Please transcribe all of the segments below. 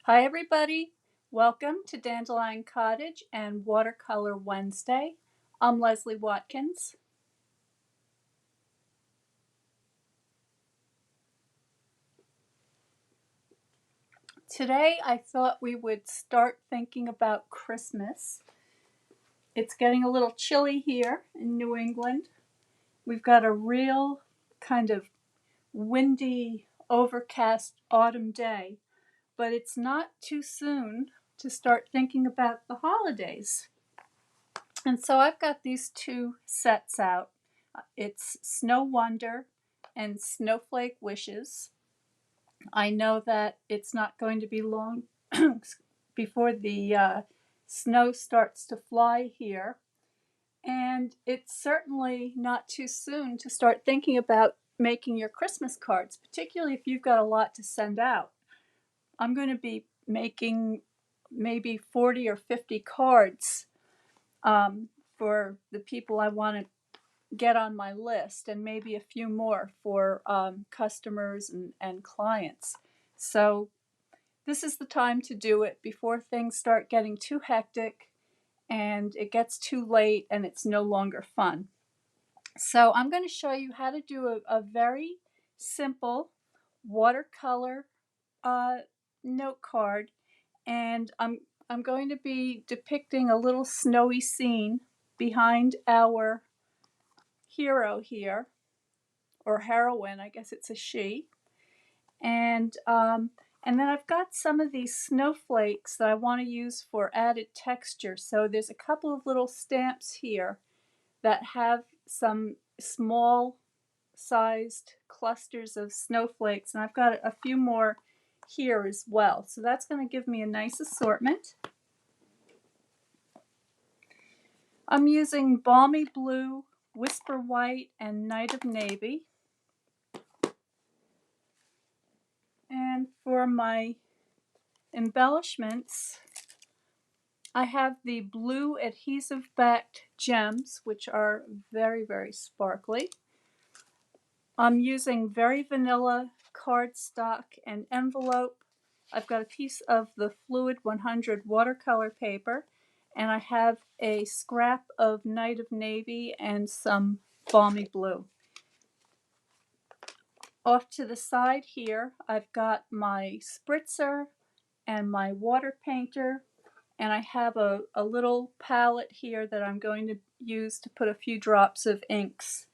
Hi everybody, welcome to Dandelion Cottage and Watercolor Wednesday. I'm Leslie Watkins. Today I thought we would start thinking about Christmas. It's getting a little chilly here in New England. We've got a real kind of windy, overcast autumn day, but it's not too soon to start thinking about the holidays. And so I've got these two sets out. It's Snow Wonder and Snowflake Wishes. I know that it's not going to be long before the snow starts to fly here. And it's certainly not too soon to start thinking about making your Christmas cards, particularly if you've got a lot to send out. I'm going to be making maybe 40 or 50 cards for the people I want to get on my list, and maybe a few more for customers and clients. So this is the time to do it before things start getting too hectic and it gets too late and it's no longer fun. So I'm going to show you how to do a very simple watercolor note card, and I'm going to be depicting a little snowy scene behind our hero here, or heroine, I guess it's a she. And then I've got some of these snowflakes that I want to use for added texture. So there's a couple of little stamps here that have some small sized clusters of snowflakes, and I've got a few more here as well. So that's going to give me a nice assortment. I'm using Balmy Blue, Whisper White, and Night of Navy. And for my embellishments, I have the blue adhesive backed gems, which are very, very sparkly. I'm using Very Vanilla cardstock and envelope. I've got a piece of the Fluid 100 watercolor paper, and I have a scrap of Night of Navy and some Balmy Blue. Off to the side here, I've got my spritzer and my water painter, and I have a little palette here that I'm going to use to put a few drops of inks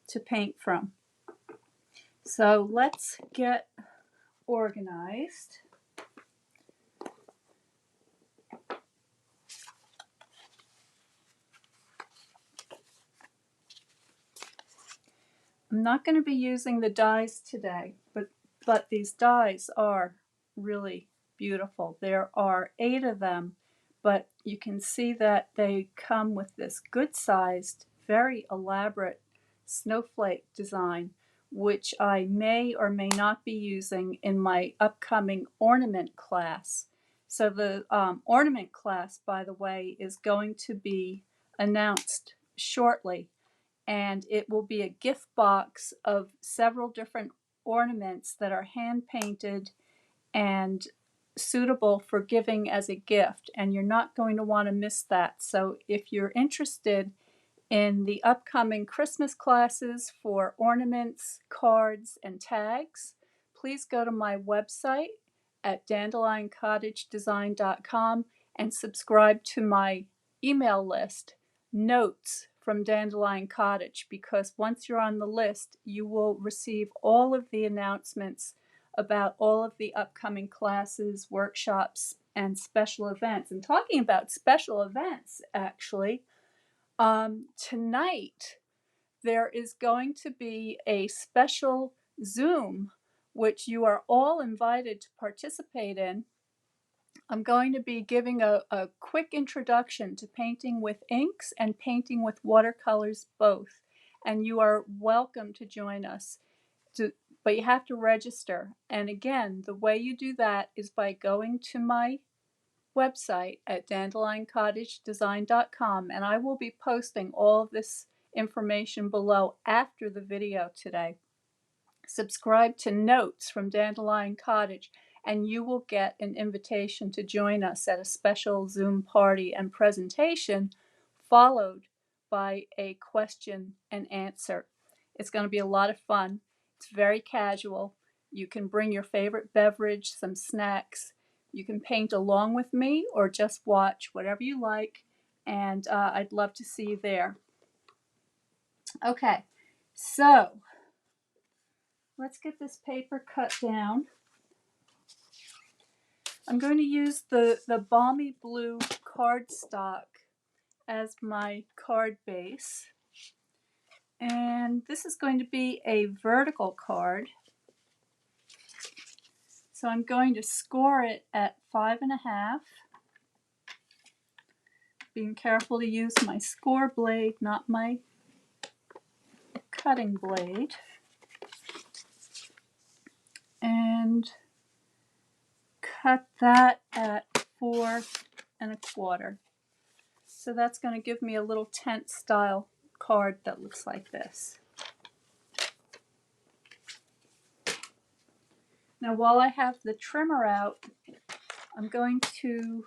to paint from. So let's get organized. I'm not going to be using the dies today, but these dies are really beautiful. There are 8 of them, but you can see that they come with this good-sized, very elaborate snowflake design, which I may or may not be using in my upcoming ornament class. So the ornament class, by the way, is going to be announced shortly, and it will be a gift box of several different ornaments that are hand painted and suitable for giving as a gift, and you're not going to want to miss that. So if you're interested in the upcoming Christmas classes for ornaments, cards, and tags, please go to my website at dandelioncottagedesign.com and subscribe to my email list, Notes from Dandelion Cottage, because once you're on the list, you will receive all of the announcements about all of the upcoming classes, workshops, and special events. And talking about special events, actually, tonight there is going to be a special Zoom, which you are all invited to participate in. I'm going to be giving a quick introduction to painting with inks and painting with watercolors both, and you are welcome to join us. But you have to register, and again, the way you do that is by going to my website at dandelioncottagedesign.com, and I will be posting all of this information below after the video today. Subscribe to Notes from Dandelion Cottage, and you will get an invitation to join us at a special Zoom party and presentation, followed by a question and answer. It's going to be a lot of fun. It's very casual. You can bring your favorite beverage, some snacks. You can paint along with me or just watch, whatever you like, and I'd love to see you there. Okay, so let's get this paper cut down. I'm going to use the balmy blue cardstock as my card base. And this is going to be a vertical card. So I'm going to score it at 5.5. Being careful to use my score blade, not my cutting blade. And cut that at 4.25. So that's going to give me a little tent style card that looks like this. Now while I have the trimmer out, I'm going to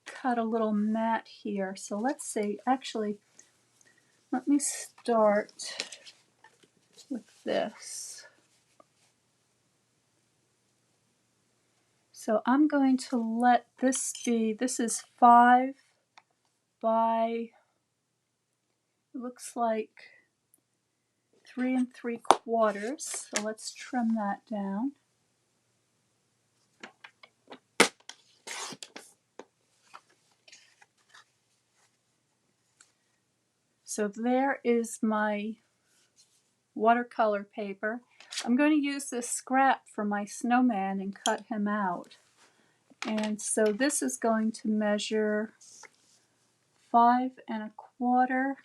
cut a little mat here. So let's see, actually, let me start with this. So I'm going to let this be, this is 5 by, it looks like 3 3/4. So let's trim that down. So there is my watercolor paper. I'm going to use this scrap for my snowman and cut him out. And so this is going to measure 5.25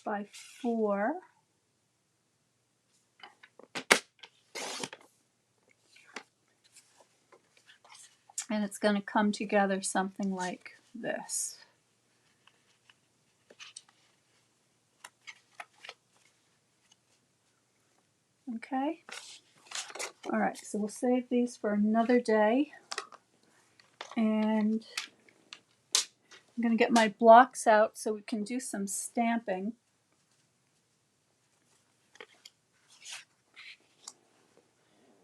by 4. And it's going to come together something like this. Okay. All right, so we'll save these for another day. And I'm going to get my blocks out so we can do some stamping.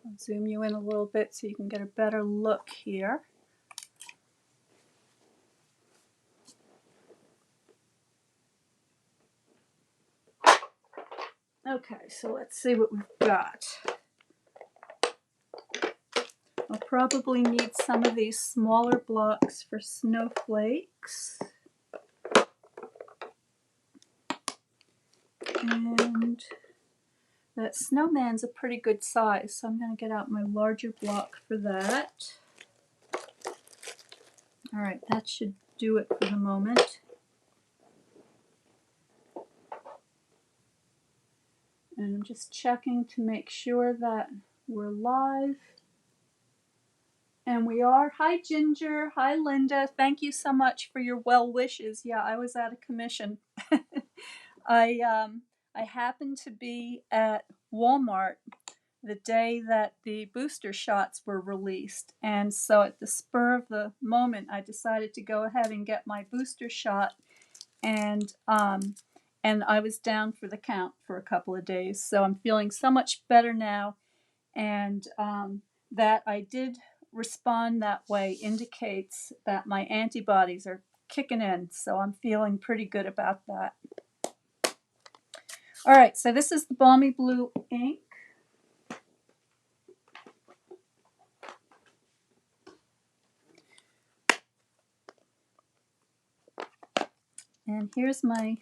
I'll zoom you in a little bit so you can get a better look here. Okay, so let's see what we've got. I'll probably need some of these smaller blocks for snowflakes. And that snowman's a pretty good size, so I'm going to get out my larger block for that. All right, that should do it for the moment. And I'm just checking to make sure that we're live. And we are. Hi, Ginger. Hi, Linda. Thank you so much for your well wishes. Yeah, I was out of commission. I happened to be at Walmart the day that the booster shots were released. And so at the spur of the moment, I decided to go ahead and get my booster shot. And I was down for the count for a couple of days. So I'm feeling so much better now. And that I did respond that way indicates that my antibodies are kicking in. So I'm feeling pretty good about that. All right, so this is the Balmy Blue ink. And here's my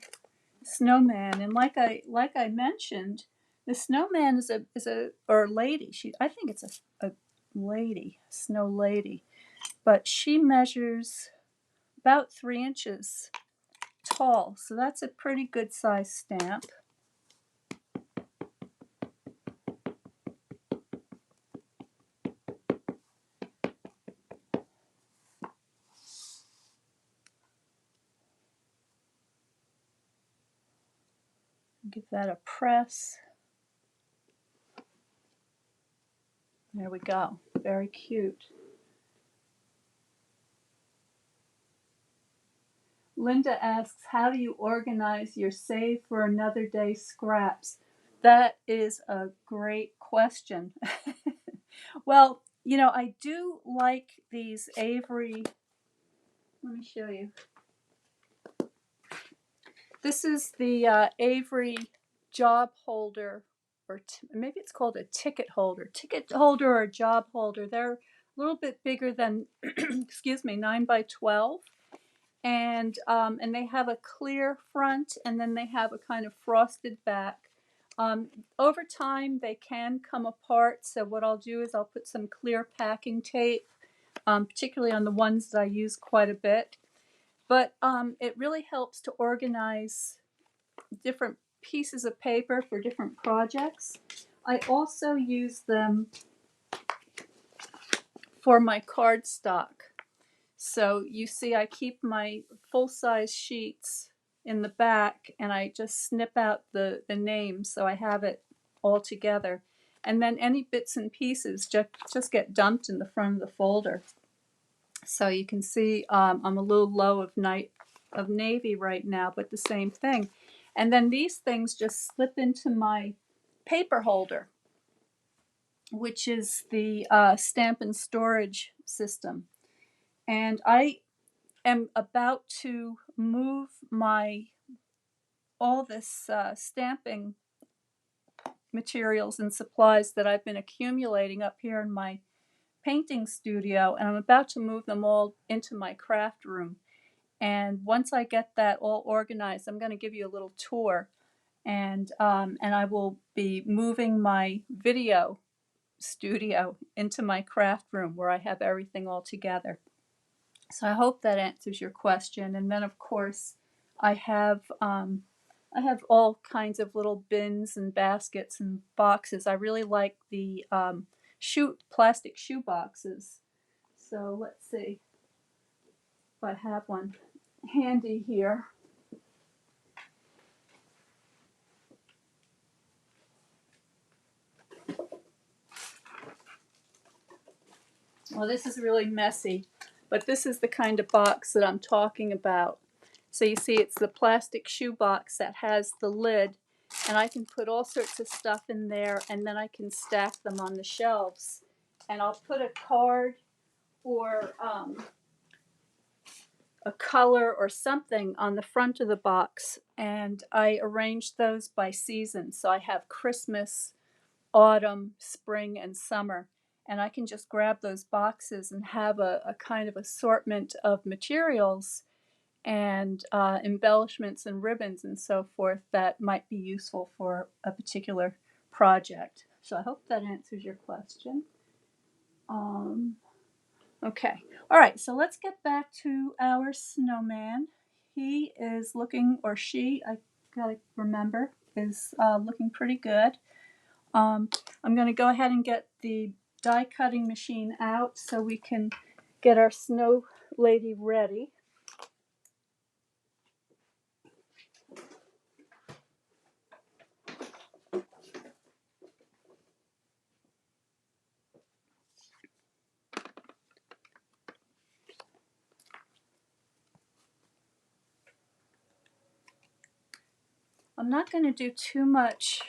snowman. And like I mentioned, the snowman is a or lady. I think it's a lady, snow lady, but she measures about 3 inches tall. So that's a pretty good size stamp. Give that a press. There we go. Very cute. Linda asks, how do you organize your save for another day scraps? That is a great question. Well, you know, I do like these Avery. Let me show you. This is the Avery job holder, or maybe it's called a ticket holder or a job holder. They're a little bit bigger than, excuse me, 9 by 12. And they have a clear front, and then they have a kind of frosted back. Over time, they can come apart. So what I'll do is I'll put some clear packing tape, particularly on the ones that I use quite a bit. But it really helps to organize different pieces of paper for different projects. I also use them for my cardstock. So you see I keep my full-size sheets in the back, and I just snip out the names so I have it all together. And then any bits and pieces just get dumped in the front of the folder. So you can see I'm a little low of navy right now, but the same thing. And then these things just slip into my paper holder, which is the stamp and storage system. And I am about to move all this stamping materials and supplies that I've been accumulating up here in my painting studio, and I'm about to move them all into my craft room. And once I get that all organized, I'm going to give you a little tour, and I will be moving my video studio into my craft room where I have everything all together. So I hope that answers your question. And then, of course, I have all kinds of little bins and baskets and boxes. I really like the plastic shoe boxes. So let's see if I have one handy here. Well, this is really messy, but this is the kind of box that I'm talking about. So you see it's the plastic shoe box that has the lid, and I can put all sorts of stuff in there, and then I can stack them on the shelves. And I'll put a card or a color or something on the front of the box, and I arrange those by season. So I have Christmas, autumn, spring, and summer. And I can just grab those boxes and have a kind of assortment of materials and embellishments and ribbons and so forth that might be useful for a particular project. So I hope that answers your question. Okay, all right, so let's get back to our snowman. He is looking, or she, I gotta remember, is looking pretty good. I'm going to go ahead and get the die cutting machine out so we can get our snow lady ready. I'm not going to do too much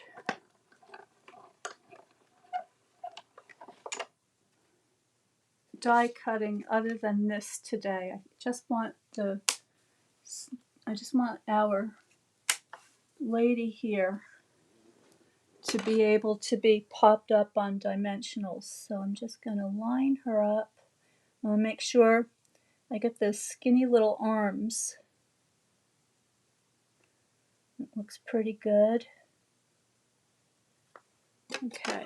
die cutting other than this today. I just want our lady here to be able to be popped up on dimensionals. So I'm just going to line her up. I'll make sure I get those skinny little arms. It looks pretty good. Okay.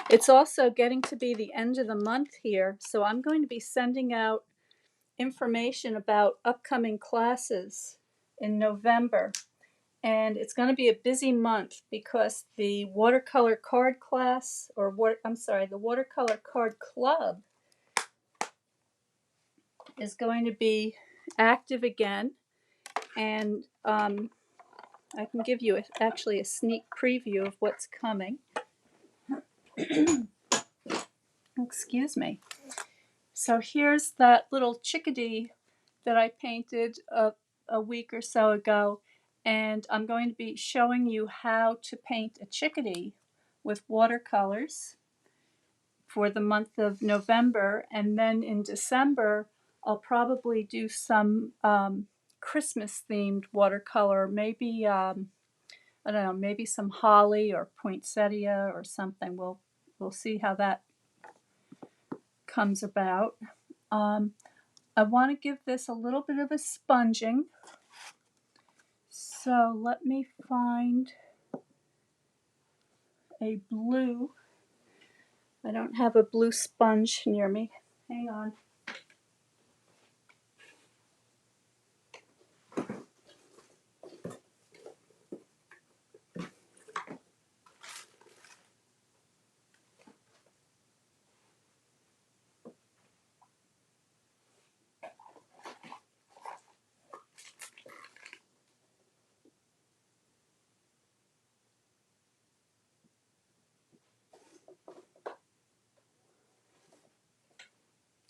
It's also getting to be the end of the month here, so I'm going to be sending out information about upcoming classes in November. And it's going to be a busy month because the watercolor card class, the watercolor card club is going to be active again, and I can give you actually a sneak preview of what's coming. Excuse me. So here's that little chickadee that I painted a week or so ago, and I'm going to be showing you how to paint a chickadee with watercolors for the month of November, and then in December I'll probably do some Christmas themed watercolor, maybe I don't know, maybe some holly or poinsettia or something. We'll see how that comes about. I want to give this a little bit of a sponging, so let me find a blue. I don't have a blue sponge near me. Hang on.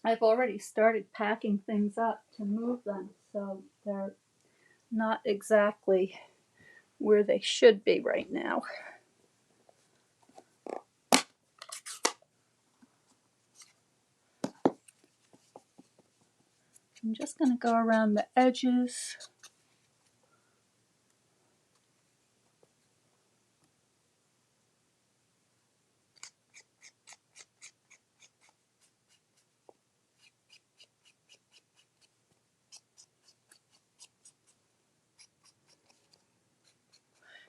I've already started packing things up to move them, so they're not exactly where they should be right now. I'm just going to go around the edges.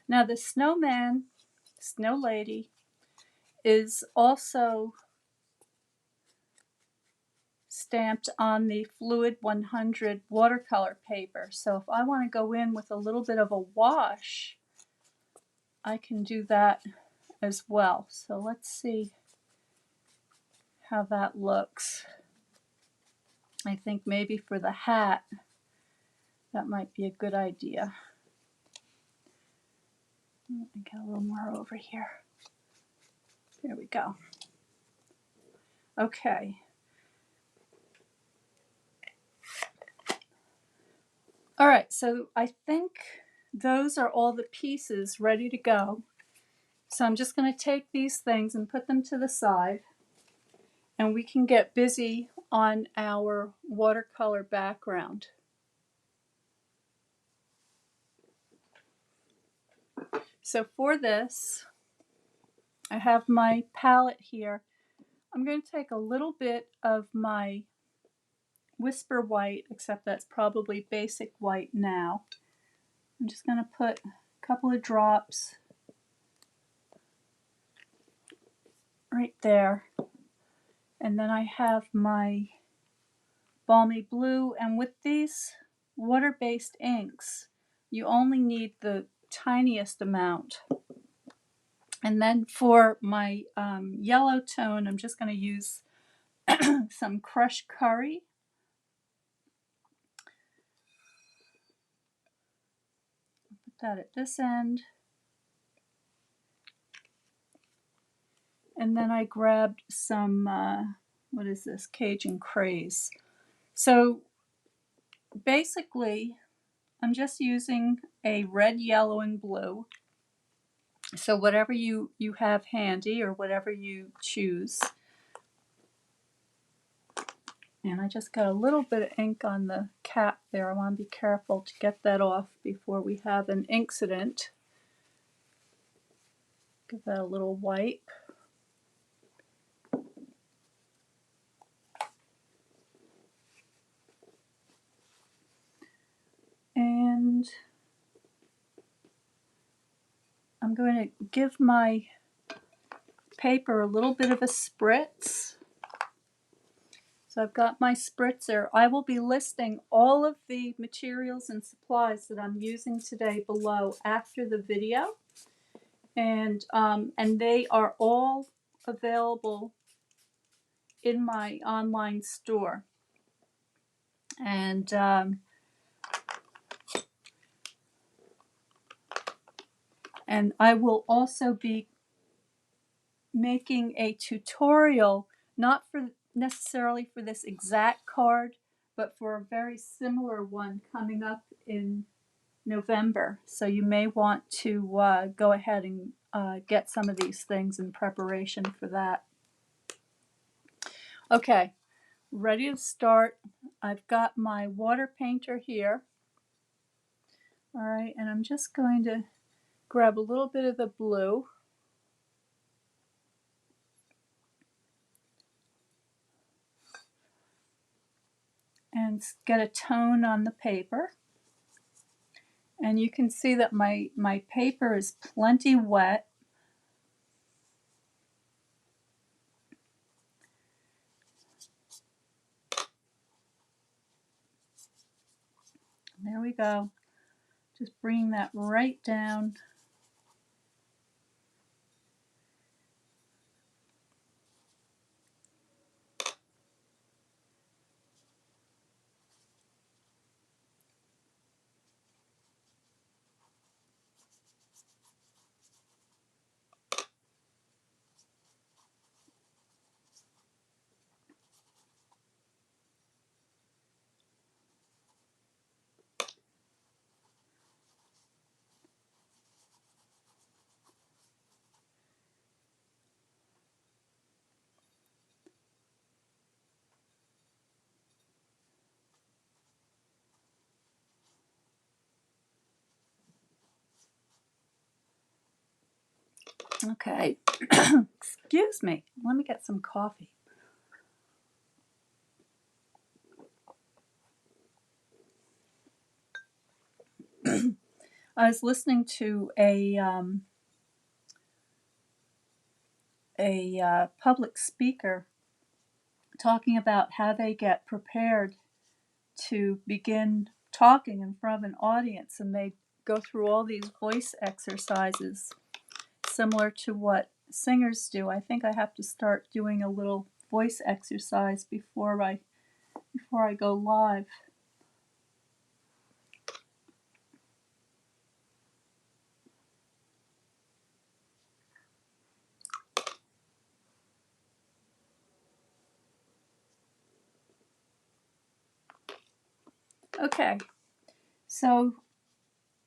Now the snowman, snow lady, is also stamped on the Fluid 100 watercolor paper. So if I want to go in with a little bit of a wash, I can do that as well. So let's see how that looks. I think maybe for the hat, that might be a good idea. Let me get a little more over here. There we go. Okay. All right, so I think those are all the pieces ready to go. So I'm just going to take these things and put them to the side, and we can get busy on our watercolor background. So for this, I have my palette here. I'm going to take a little bit of my Whisper White, except that's probably basic white now. I'm just going to put a couple of drops right there. And then I have my Balmy Blue, and with these water-based inks, you only need the tiniest amount. And then for my yellow tone, I'm just going to use some crushed curry. Put that at this end. And then I grabbed some, what is this, Cajun Craze. So basically, I'm just using a red, yellow, and blue. So whatever you have handy or whatever you choose. And I just got a little bit of ink on the cap there. I want to be careful to get that off before we have an incident. Give that a little wipe. And I'm going to give my paper a little bit of a spritz. So I've got my spritzer. I will be listing all of the materials and supplies that I'm using today below after the video. And they are all available in my online store. And I will also be making a tutorial, not for necessarily for this exact card, but for a very similar one coming up in November. So you may want to go ahead and get some of these things in preparation for that. Okay, ready to start. I've got my water painter here. All right, and I'm just going to grab a little bit of the blue. And get a tone on the paper. And you can see that my paper is plenty wet. There we go. Just bringing that right down. Okay. Excuse me. Let me get some coffee. I was listening to a public speaker talking about how they get prepared to begin talking in front of an audience, and they go through all these voice exercises similar to what singers do. I think I have to start doing a little voice exercise before I go live. Okay, so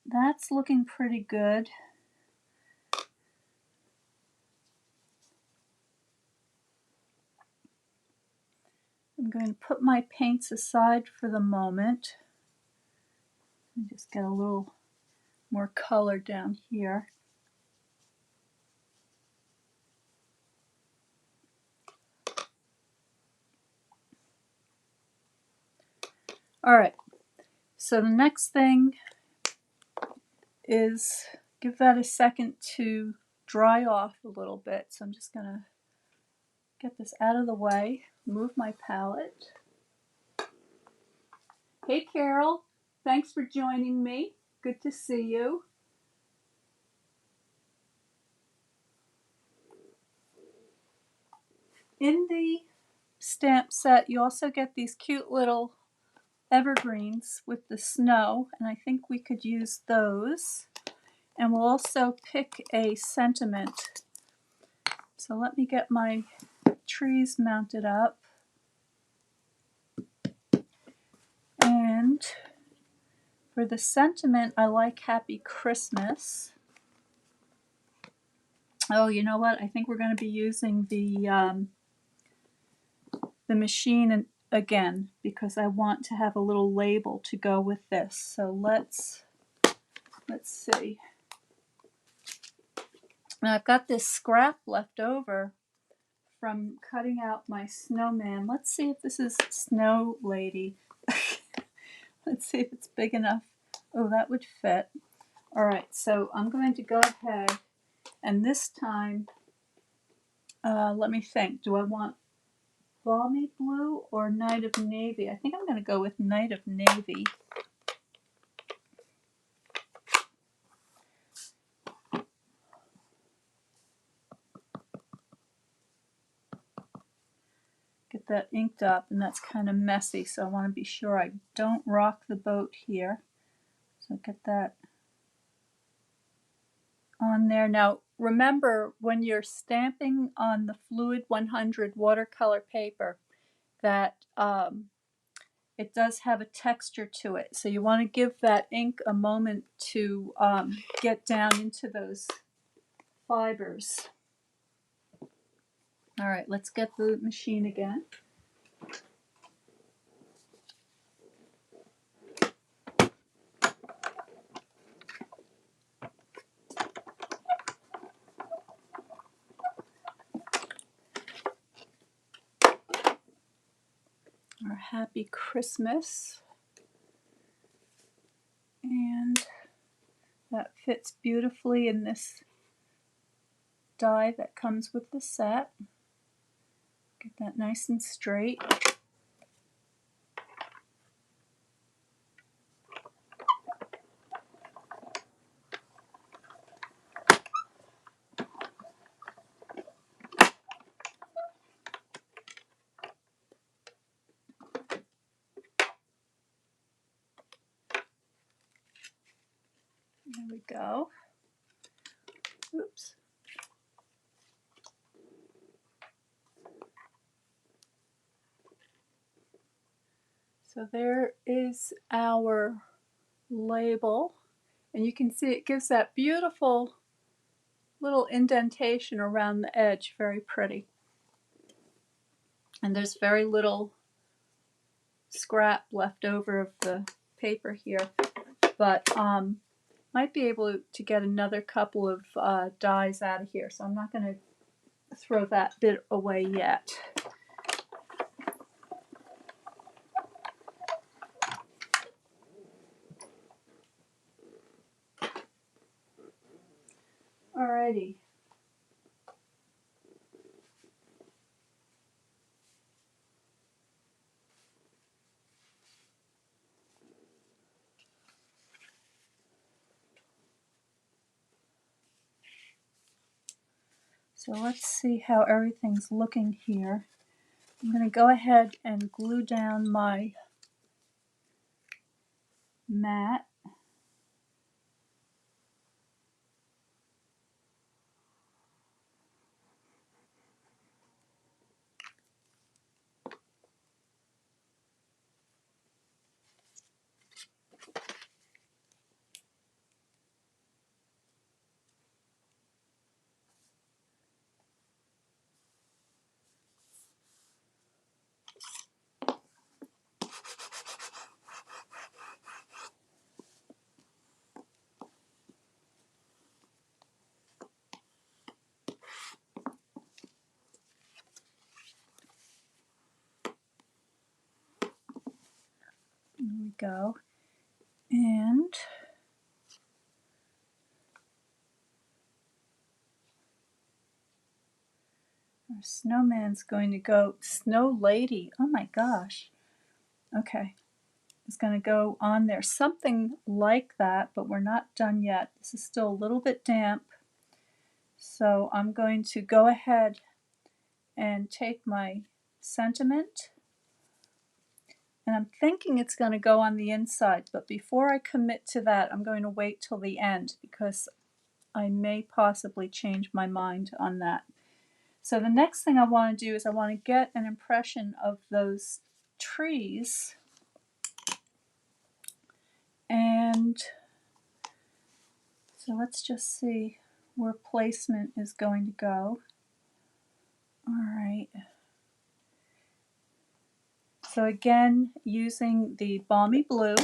that's looking pretty good. I'm going to put my paints aside for the moment and just get a little more color down here. All right, so the next thing is give that a second to dry off a little bit. So I'm just gonna get this out of the way, move my palette. Hey Carol, thanks for joining me. Good to see you. In the stamp set, you also get these cute little evergreens with the snow, and I think we could use those. And we'll also pick a sentiment. So let me get my trees mounted up. And for the sentiment, I like Happy Christmas. Oh, you know what? I think we're going to be using the machine again because I want to have a little label to go with this. So let's see. Now I've got this scrap left over from cutting out my snowman. Let's see if this is Snow Lady. Let's see if it's big enough. Oh, that would fit. All right, so I'm going to go ahead and this time, let me think. Do I want Balmy Blue or Night of Navy? I think I'm going to go with Night of Navy. Get that inked up, and that's kind of messy, so I want to be sure I don't rock the boat here. So get that on there. Now remember, when you're stamping on the Fluid 100 watercolor paper, that it does have a texture to it, so you want to give that ink a moment to get down into those fibers. All right, let's get the machine again. Our Happy Christmas. And that fits beautifully in this die that comes with the set. Get that nice and straight. There we go. Oops. So there is our label, and you can see it gives that beautiful little indentation around the edge, very pretty. And there's very little scrap left over of the paper here, but might be able to get another couple of dies out of here, so I'm not going to throw that bit away yet. Alrighty. So let's see how everything's looking here. I'm going to go ahead and glue down my mat. There we go. And our snowman's going to go, Snow Lady, oh my gosh. Okay, it's going to go on there. Something like that, but we're not done yet. This is still a little bit damp. So I'm going to go ahead and take my sentiment, and I'm thinking it's going to go on the inside, but before I commit to that, I'm going to wait till the end because I may possibly change my mind on that. So the next thing I want to do is I want to get an impression of those trees, and so let's just see where placement is going to go. All right. So again, using the Balmy Blue,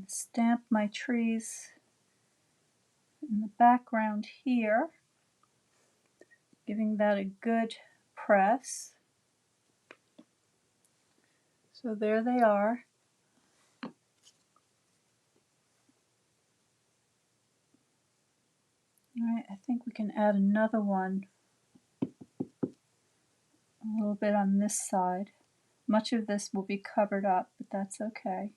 stamp my trees in the background here, giving that a good press. So there they are. All right, I think we can add another one a little bit on this side. Much of this will be covered up, but that's okay.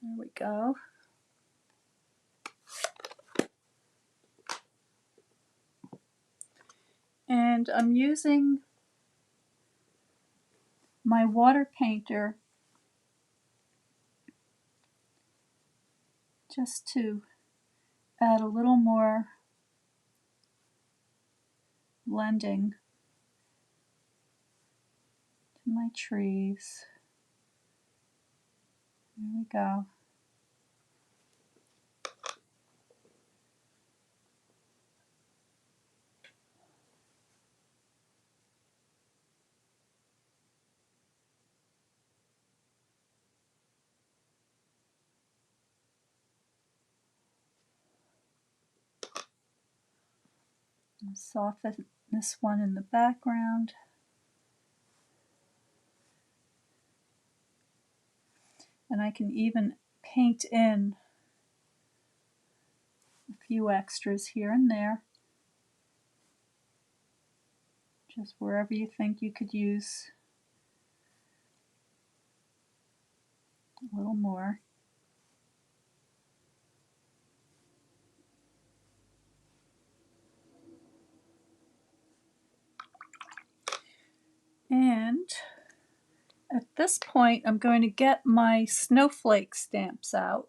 There we go. And I'm using my water painter just to add a little more blending to my trees. There we go. I'll soften this one in the background. And I can even paint in a few extras here and there. Just wherever you think you could use a little more. And at this point, I'm going to get my snowflake stamps out.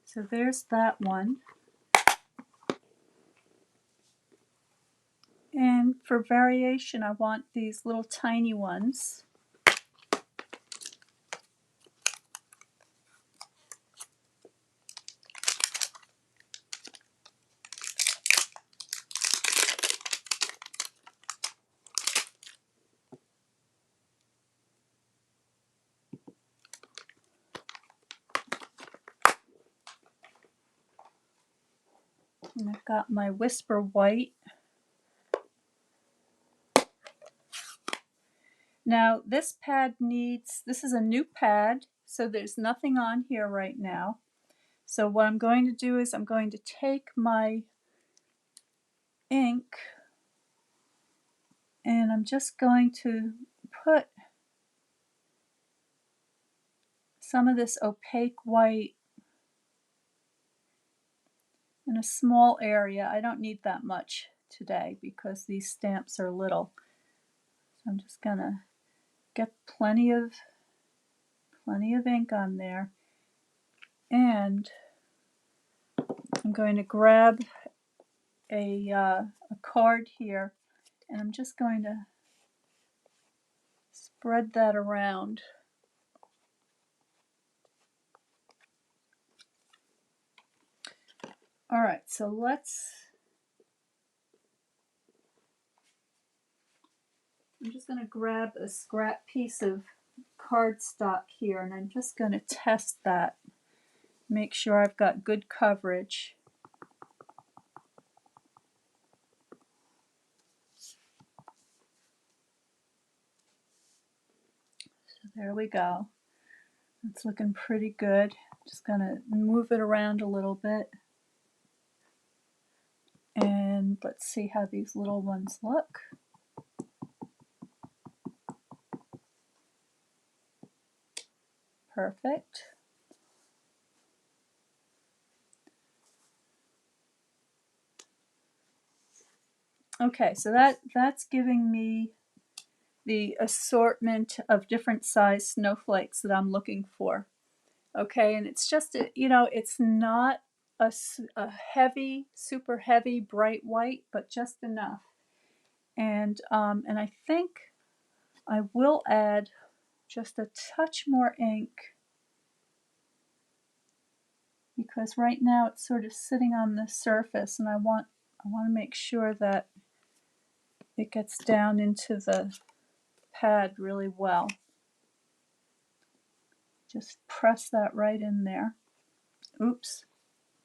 So there's that one. And for variation, I want these little tiny ones. And I've got my Whisper White. Now this pad needs, this is a new pad, so there's nothing on here right now. So what I'm going to do is I'm going to take my ink and I'm just going to put some of this opaque white in a small area. I don't need that much today because these stamps are little. So I'm just gonna get plenty of ink on there. And I'm going to grab a card here and I'm just going to spread that around. All right, so I'm just going to grab a scrap piece of cardstock here and I'm just going to test that. Make sure I've got good coverage. So there we go. It's looking pretty good. Just going to move it around a little bit. And let's see how these little ones look. Perfect. Okay, so that's giving me the assortment of different size snowflakes that I'm looking for. Okay, and it's just, it's not a heavy, super heavy, bright white, but just enough. And I think I will add just a touch more ink because right now it's sort of sitting on the surface and I want to make sure that it gets down into the pad really well. Just press that right in there. Oops,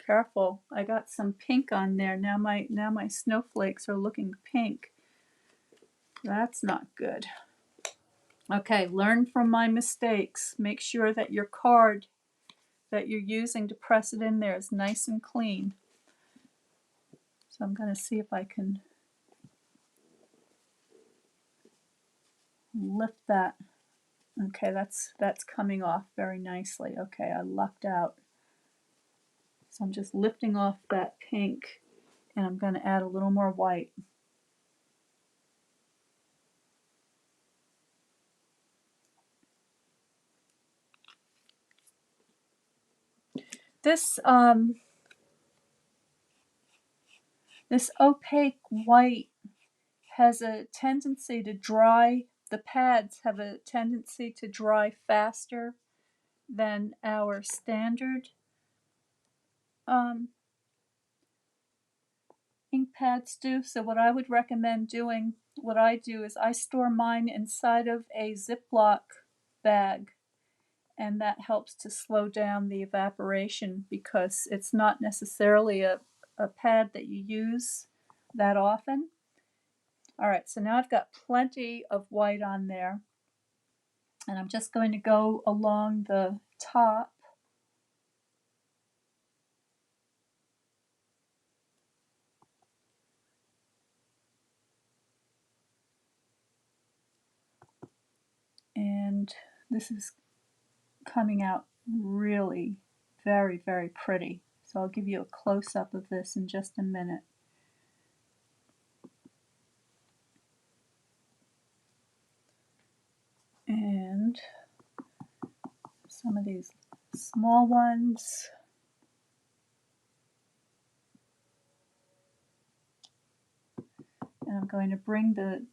careful. I got some pink on there. Now my snowflakes are looking pink. That's not good. Okay, learn from my mistakes. Make sure that your card that you're using to press it in there is nice and clean. So I'm going to see if I can lift that. Okay, that's coming off very nicely. Okay, I lucked out. So I'm just lifting off that pink, and I'm going to add a little more white. This this opaque white has a tendency to dry. The pads have a tendency to dry faster than our standard ink pads do. So what I would recommend doing, what I do is I store mine inside of a Ziploc bag, and that helps to slow down the evaporation because it's not necessarily a pad that you use that often. All right, so now I've got plenty of white on there, and I'm just going to go along the top. And this is coming out really very, very pretty. So I'll give you a close-up of this in just a minute. And some of these small ones. And I'm going to bring the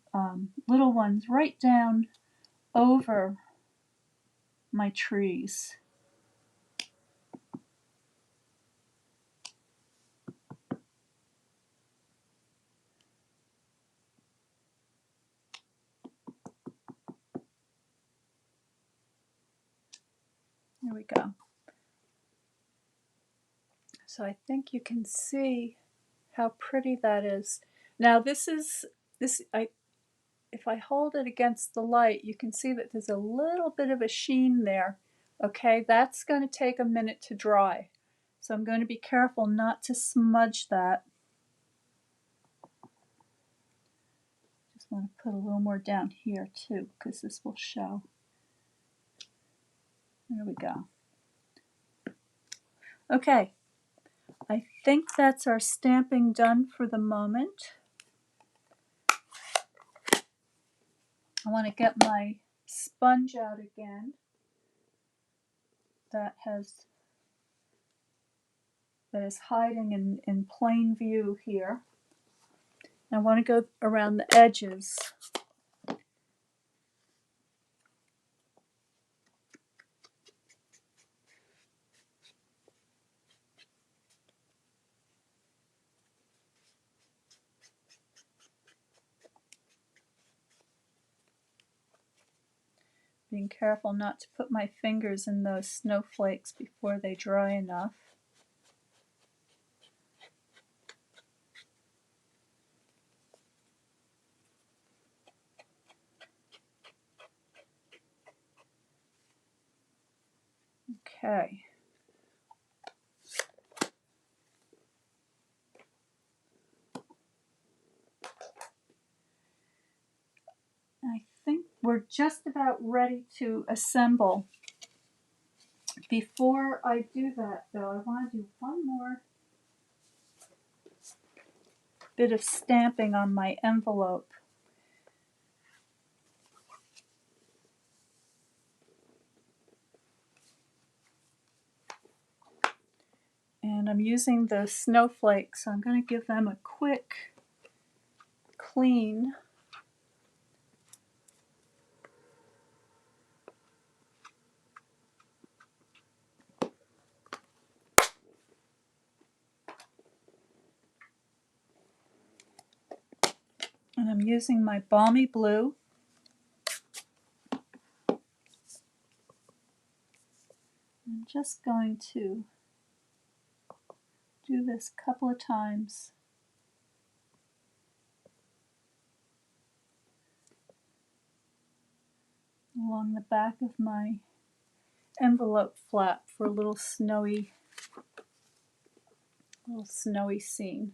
little ones right down over my trees. There we go. So I think you can see how pretty that is. Now this, if I hold it against the light, you can see that there's a little bit of a sheen there. Okay, that's going to take a minute to dry. So I'm going to be careful not to smudge that. Just want to put a little more down here too, because this will show. There we go. Okay, I think that's our stamping done for the moment. I want to get my sponge out again. That is hiding in plain view here. I want to go around the edges. Being careful not to put my fingers in those snowflakes before they dry enough. Okay. I think we're just about ready to assemble. Before I do that, though, I want to do one more bit of stamping on my envelope. And I'm using the snowflakes, so I'm going to give them a quick clean. And I'm using my balmy blue. I'm just going to do this a couple of times. Along the back of my envelope flap for a little snowy scene.